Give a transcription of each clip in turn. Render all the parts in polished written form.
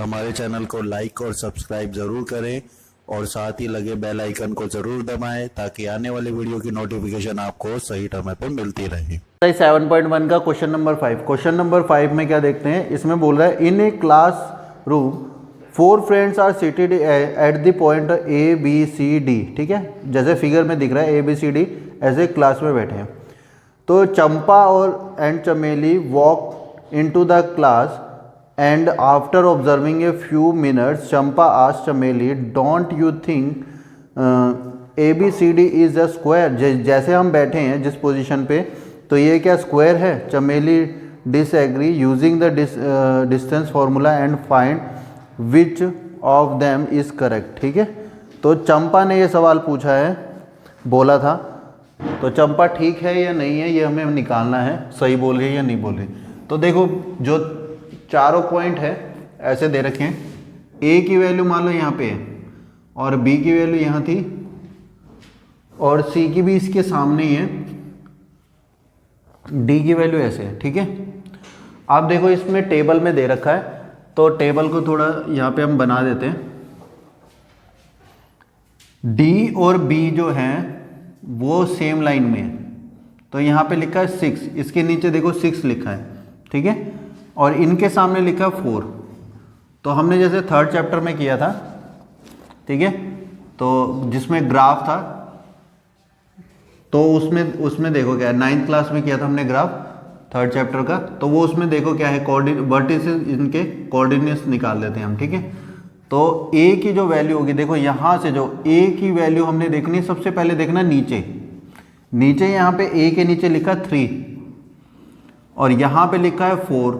हमारे चैनल को लाइक और सब्सक्राइब ज़रूर करें और साथ ही लगे बेल आइकन को ज़रूर दबाएं ताकि आने वाले वीडियो की नोटिफिकेशन आपको सही समय पर मिलती रहे। 7.1 का क्वेश्चन नंबर 5। क्वेश्चन नंबर 5 में क्या देखते हैं, इसमें बोल रहा है in a classroom 4 friends are seated at the point A B C D. ठीक है, जैसे फिगर में दिख रहा है ए बी सी डी ऐसे क्लास में बैठे हैं। तो चंपा और and Chameli walk into the class and after observing a few minutes Champa asked Chameli don't you think A B C D is a square. जैसे हम बैठे हैं जिस पोजीशन पे, तो ये क्या स्क्वायर है? चमेली disagree using the distance formula and find which of them is correct. ठीक है, तो चंपा ने ये सवाल पूछा है, बोला था, तो चंपा ठीक है या नहीं है ये हमें निकालना है, सही बोल रही है या नहीं बोल रही। तो देखो जो चारों पॉइंट है ऐसे दे रखे हैं, ए की वैल्यू मान लो यहाँ पे है और बी की वैल्यू यहाँ थी और सी की भी इसके सामने ही है, डी की वैल्यू ऐसे है। ठीक है, आप देखो इसमें टेबल में दे रखा है, तो टेबल को थोड़ा यहाँ पे हम बना देते हैं। डी और बी जो है वो सेम लाइन में है, तो यहाँ पे लिखा है 6, इसके नीचे देखो 6 लिखा है। ठीक है, और इनके सामने लिखा है 4। तो हमने जैसे 3rd चैप्टर में किया था, ठीक है, तो जिसमें ग्राफ था, तो उसमें देखो क्या है, 9th क्लास में किया था हमने ग्राफ 3rd चैप्टर का, तो वो उसमें देखो क्या है, वर्टिसेस इनके कोऑर्डिनेट्स निकाल लेते हैं हम। ठीक है, तो ए की जो वैल्यू होगी, देखो यहाँ से जो ए की वैल्यू हमने देखनी, सबसे पहले देखना नीचे यहाँ पे ए के नीचे लिखा 3 और यहाँ पे लिखा है 4,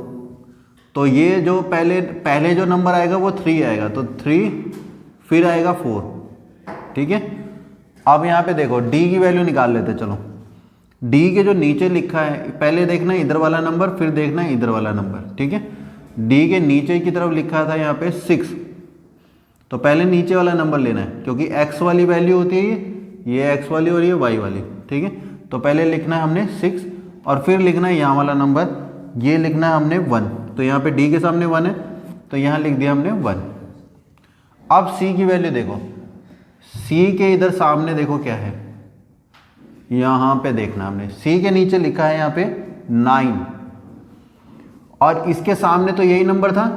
तो ये जो पहले जो नंबर आएगा वो 3 आएगा, तो 3 फिर आएगा 4। ठीक है, अब यहाँ पे देखो डी की वैल्यू निकाल लेते, चलो डी के जो नीचे लिखा है, पहले देखना है इधर वाला नंबर, फिर देखना है इधर वाला नंबर। ठीक है, डी के नीचे की तरफ लिखा था यहाँ पे 6, तो पहले नीचे वाला नंबर लेना है क्योंकि x वाली वैल्यू होती है ये x वाली और ये y वाली। ठीक है, तो पहले लिखना है हमने 6 और फिर लिखना है यहाँ वाला नंबर, ये लिखना है हमने 1, तो यहाँ पे d के सामने 1 है, तो यहाँ लिख दिया हमने 1। अब c की वैल्यू देखो, c के इधर सामने देखो क्या है, यहाँ पे देखना हमने, c के नीचे लिखा है यहाँ पे 9 और इसके सामने तो यही नंबर था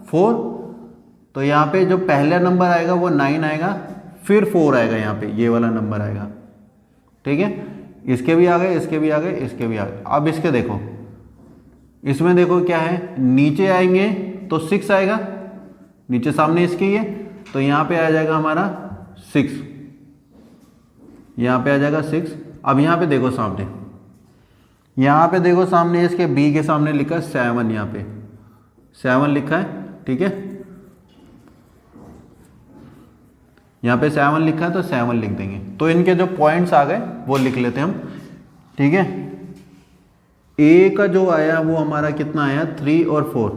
4, तो यहाँ पे जो पहला नंबर आएगा वो 9 आएगा, फिर 4 आएगा, यहाँ पे ये वाला नंबर आएगा। ठीक है, इसके भी आ गए, इसके भी आ गए, इसके भी आ गए। अब इसके देखो, इसमें देखो क्या है, नीचे आएंगे तो 6 आएगा, नीचे सामने इसके ही है, तो यहाँ पे आ जाएगा हमारा 6, यहाँ पे आ जाएगा 6। अब यहाँ पे देखो सामने, यहाँ पे देखो सामने इसके बी के सामने लिखा है 7, यहाँ पे 7 लिखा है। ठीक है, यहाँ पे 7 लिखा है तो 7 लिख देंगे, तो इनके जो पॉइंट्स आ गए वो लिख लेते हैं हम। ठीक है, ए का जो आया वो हमारा कितना आया, 3 और 4,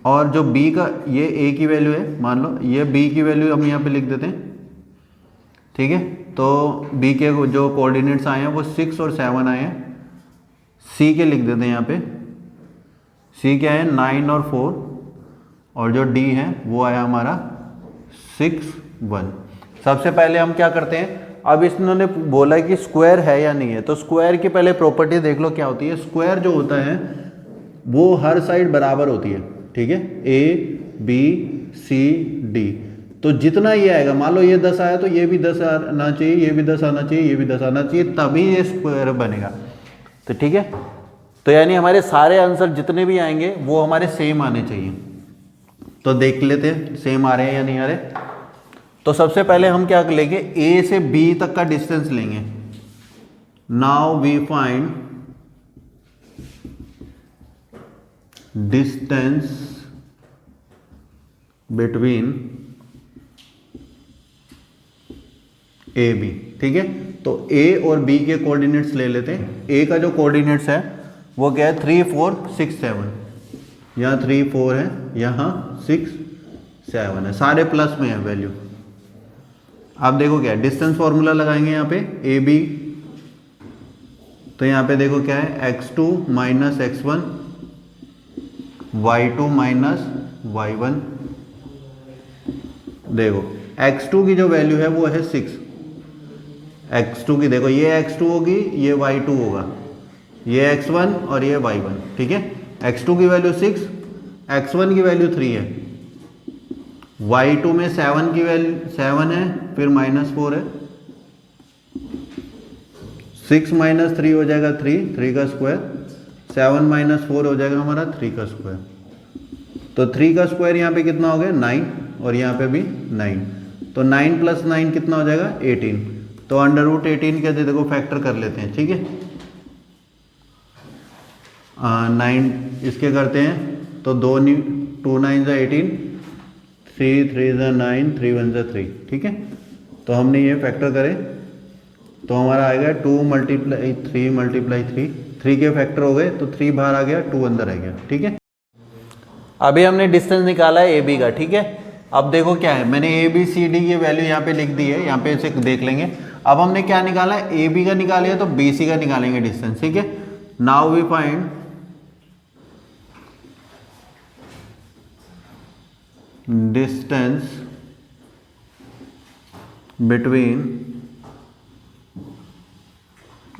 और जो बी का, ये ए की वैल्यू है, मान लो ये बी की वैल्यू हम यहाँ पे लिख देते हैं। ठीक है, तो बी के जो कोऑर्डिनेट्स आए हैं वो 6 और 7 आए हैं। सी के लिख देते हैं यहाँ पे, सी क्या है 9 और 4, और जो डी है वो आया हमारा 6 1। सबसे पहले हम क्या करते हैं, अब इन्होंने बोला कि स्क्वायर है या नहीं है, तो स्क्वायर की पहले प्रॉपर्टी देख लो क्या होती है। स्क्वायर जो होता है वो हर साइड बराबर होती है। ठीक है, ए बी सी डी, तो जितना ये आएगा, मान लो ये 10 आया तो ये भी 10 आना चाहिए, ये भी 10 आना चाहिए, ये भी 10 आना चाहिए, तभी ये स्क्वायर बनेगा। तो ठीक है, तो यानी हमारे सारे आंसर जितने भी आएंगे वो हमारे सेम आने चाहिए। तो देख लेते हैं सेम आ रहे हैं या नहीं आ रहे। तो सबसे पहले हम क्या लेंगे, ए से बी तक का डिस्टेंस लेंगे। Now we find distance between A B. ठीक है, तो ए और बी के कोऑर्डिनेट्स ले लेते हैं। ए का जो कोऑर्डिनेट्स है वो क्या है, 3 4 6 7, यहाँ 3 4 है, यहाँ 6 7 है, सारे प्लस में है वैल्यू। आप देखो क्या है, डिस्टेंस फॉर्मूला लगाएंगे यहाँ पे ए बी, तो यहाँ पे देखो क्या है, x2 minus x1 y2 minus y1। देखो x2 की जो वैल्यू है वो है 6। x2 की देखो ये x2 होगी, ये y2 होगा, ये x1 और ये y1, ठीक है। x2 की वैल्यू 6, x1 की वैल्यू 3 है, y2 में 7 की वैल्यू 7 है, फिर -4 है, 6 माइनस 3 हो जाएगा 3 का स्क्वायर, 7 माइनस 4 हो जाएगा हमारा 3 का स्क्वायर। तो 3 का स्क्वायर यहाँ पे कितना हो गया 9, और यहाँ पे भी 9, तो 9 + 9 कितना हो जाएगा 18। तो √18 के देखो फैक्टर कर लेते हैं, ठीक है। 9 इसके करते हैं तो 2 9 × 18, 3 3 × 9, 3 1 × 3, ठीक है। तो हमने ये फैक्टर करे तो हमारा आएगा 2 × 3 × 3 के फैक्टर हो गए, तो 3 बाहर आ गया, 2 अंदर आ गया, ठीक है। अभी हमने डिस्टेंस निकाला है AB का, ठीक है। अब देखो क्या है, मैंने ABCD की वैल्यू यहाँ पे लिख दी है, यहाँ पे इसे देख लेंगे। अब हमने क्या निकाला है, AB का निकाल लिया, तो BC का निकालेंगे डिस्टेंस, ठीक है। Now we find distance between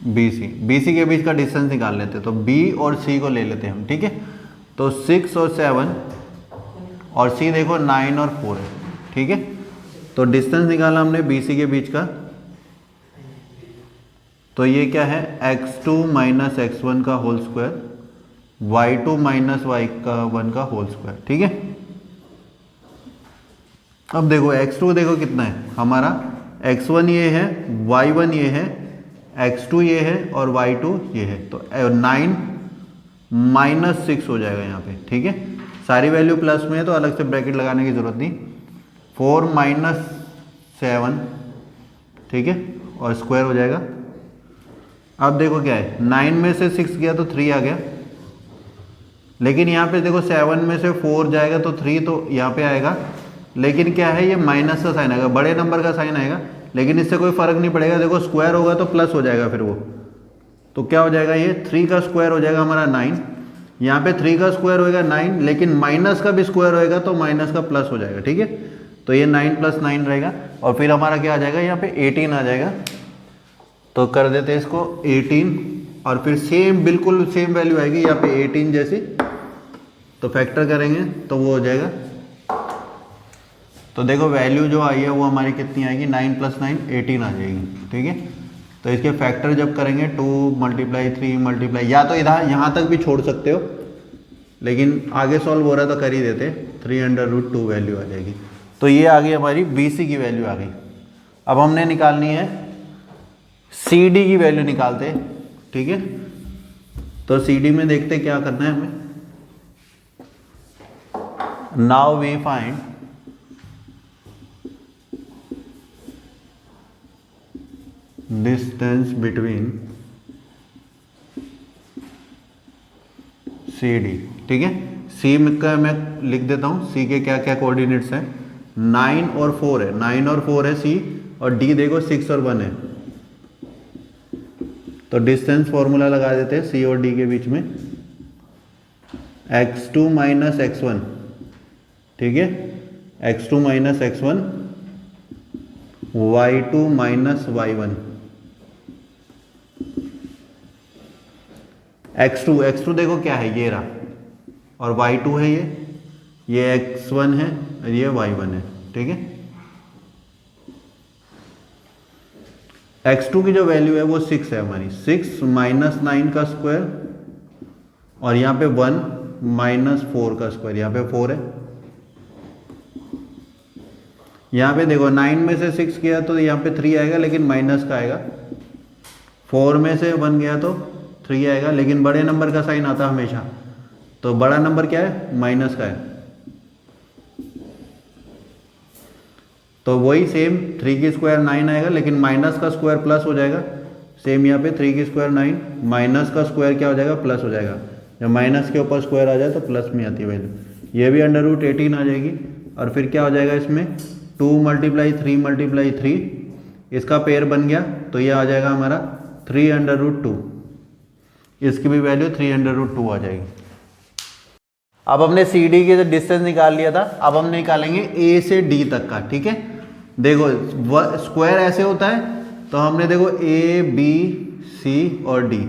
BC के बीच का डिस्टेंस निकाल लेते हैं। तो B और C को ले लेते हैं हम, ठीक है। तो 6 और 7 और C देखो 9 और 4 है, ठीक है। तो डिस्टेंस निकाला हमने BC के बीच का, तो ये क्या है x2 माइनस x1 का whole square, y2 minus y1 का होल स्क्वायर, ठीक है। अब देखो x2 देखो कितना है हमारा, x1 ये है, y1 ये है, x2 ये है और y2 ये है। तो 9 - 6 हो जाएगा यहाँ पे, ठीक है। सारी वैल्यू प्लस में है तो अलग से ब्रैकेट लगाने की जरूरत नहीं। 4 - 7, ठीक है, और स्क्वायर हो जाएगा। अब देखो क्या है, 9 में से 6 गया तो 3 आ गया, लेकिन यहाँ पे देखो 7 में से 4 जाएगा तो 3 तो यहाँ पे आएगा, लेकिन क्या है ये माइनस का साइन आएगा, बड़े नंबर का साइन आएगा, लेकिन इससे कोई फर्क नहीं पड़ेगा। देखो स्क्वायर होगा तो प्लस हो जाएगा फिर वो, तो क्या हो जाएगा ये 3 का स्क्वायर हो जाएगा हमारा 9। यहाँ पे 3 का स्क्वायर होएगा 9, लेकिन माइनस का भी स्क्वायर होएगा तो माइनस का प्लस हो जाएगा, ठीक है। तो ये 9 + 9 रहेगा, और फिर हमारा क्या आ जाएगा यहाँ पे 18 आ जाएगा। तो कर देते हैं इसको 18, और फिर सेम बिल्कुल सेम वैल्यू आएगी यहाँ पे 18 जैसी, तो फैक्टर करेंगे तो वो हो जाएगा। तो देखो वैल्यू जो आई है वो हमारी कितनी आएगी, 9 + 9 18 आ जाएगी, ठीक है। तो इसके फैक्टर जब करेंगे 2 × 3 × या तो इधर यहाँ तक भी छोड़ सकते हो, लेकिन आगे सॉल्व हो रहा है तो कर ही देते, 3√2 वैल्यू आ जाएगी। तो ये आ गई हमारी BC की वैल्यू आ गई। अब हमने निकालनी है CD की वैल्यू निकालते हैं, ठीक है। तो CD में देखते क्या करना है हमें। Now we find distance between CD, ठीक है। C का मैं लिख देता हूँ, C के क्या क्या कोऑर्डिनेट्स हैं, 9 और 4 है, 9 और 4 है C, और D देखो 6 और 1 है। तो डिस्टेंस फॉर्मूला लगा देते हैं C और D के बीच में, x2 माइनस x1, ठीक है, x2 minus x1, y2 minus y1, x2 देखो क्या है ये रहा, और y2 है ये x1 है और ये y1 है, ठीक है। x2 की जो वैल्यू है वो 6 है हमारी, 6 - 9 का स्क्वायर, और यहाँ पे 1 - 4 का स्क्वायर, यहाँ पे 4 है। यहाँ पे देखो 9 में से 6 गया तो यहाँ पे 3 आएगा, लेकिन माइनस का आएगा। 4 में से 1 गया तो 3 आएगा, लेकिन बड़े नंबर का साइन आता हमेशा, तो बड़ा नंबर क्या है, माइनस का है। तो वही सेम 3 की स्क्वायर 9 आएगा, लेकिन माइनस का स्क्वायर प्लस हो जाएगा। सेम यहाँ पे 3 की स्क्वायर 9, माइनस का स्क्वायर क्या हो जाएगा, प्लस हो जाएगा। जब माइनस के ऊपर स्क्वायर आ जाए तो प्लस में आती है वैल्यू। ये भी √18 आ जाएगी, और फिर क्या हो जाएगा इसमें 2 × 3 × 3, इसका पेयर बन गया, तो ये आ जाएगा हमारा 3√2, इसकी भी वैल्यू 3√2 आ जाएगी। अब हमने सी डी की डिस्टेंस निकाल लिया था, अब हम निकालेंगे ए से डी तक का। ठीक है, देखो स्क्वायर ऐसे होता है, तो हमने देखो ए बी सी और डी,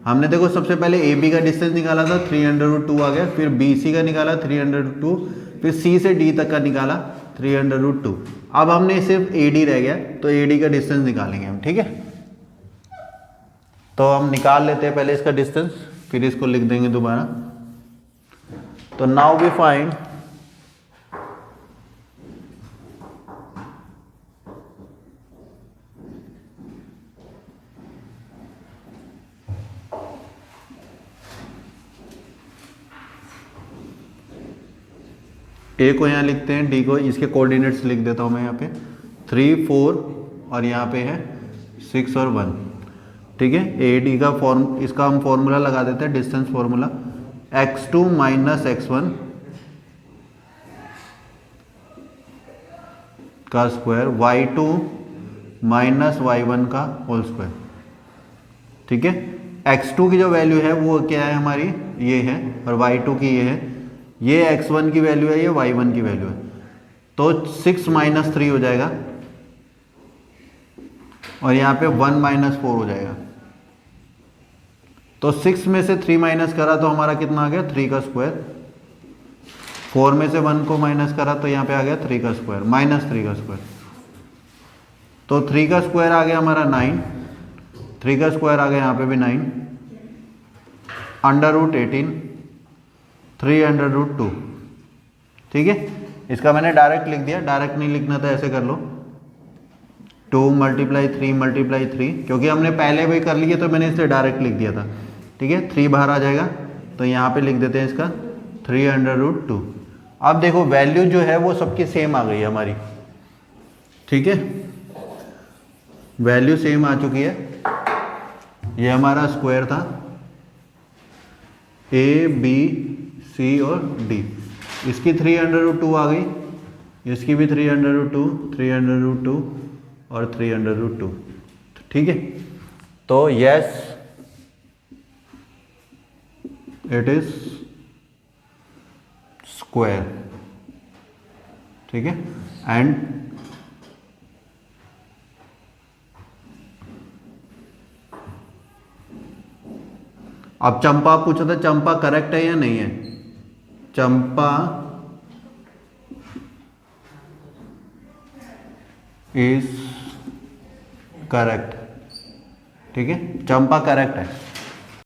हमने देखो सबसे पहले ए बी का डिस्टेंस निकाला था 3√2 आ गया, फिर बी सी का निकाला 3√2, फिर सी से डी तक का निकाला 3√2। अब हमने सिर्फ ए डी रह गया, तो ए डी का डिस्टेंस निकालेंगे हम। ठीक है, तो हम निकाल लेते हैं पहले इसका डिस्टेंस, फिर इसको लिख देंगे दोबारा। तो नाउ वी फाइंड ए को यहाँ लिखते हैं, डी को, इसके कोऑर्डिनेट्स लिख देता हूँ मैं यहाँ पे 3 4 और यहाँ पे है 6 और 1। ठीक है, ए डी का इसका हम फॉर्मूला लगा देते हैं, distance formula x2 minus x1 का स्क्वायर, y2 माइनस y1 का होल स्क्वायर। ठीक है, x2 की जो वैल्यू है वो क्या है हमारी, ये है, और y2 की ये है, ये x1 की वैल्यू है, ये y1 की वैल्यू है। तो 6 माइनस 3 हो जाएगा, और यहाँ पे 1 माइनस 4 हो जाएगा। तो 6 में से 3 माइनस करा तो हमारा कितना आ गया, 3 का स्क्वायर। 4 में से 1 को माइनस करा तो यहाँ पे आ गया 3 का स्क्वायर, माइनस 3 का स्क्वायर। तो 3 का स्क्वायर आ गया हमारा 9, 3 का स्क्वायर आ गया यहाँ पे भी 9, √18 3√2। ठीक है, इसका मैंने डायरेक्ट लिख दिया, डायरेक्ट नहीं लिखना था ऐसे कर लो, 2 × 3 × 3, क्योंकि हमने पहले भी कर लिया तो मैंने इसलिए डायरेक्ट लिख दिया था। ठीक है, 3 बाहर आ जाएगा, तो यहाँ पे लिख देते हैं इसका 3√2। अब देखो वैल्यू जो है वो सबकी सेम आ गई है हमारी। ठीक है, वैल्यू सेम आ चुकी है। ये हमारा स्क्वायर था, ए बी सी और डी, इसकी 3√2 आ गई, इसकी भी 3√2 3√2 और 3√2। ठीक है, तो यस इट इज स्क्वायर। ठीक है, एंड अब चंपा पूछा था, चंपा करेक्ट है या नहीं है, चंपा इज करेक्ट। ठीक है, चंपा करेक्ट है।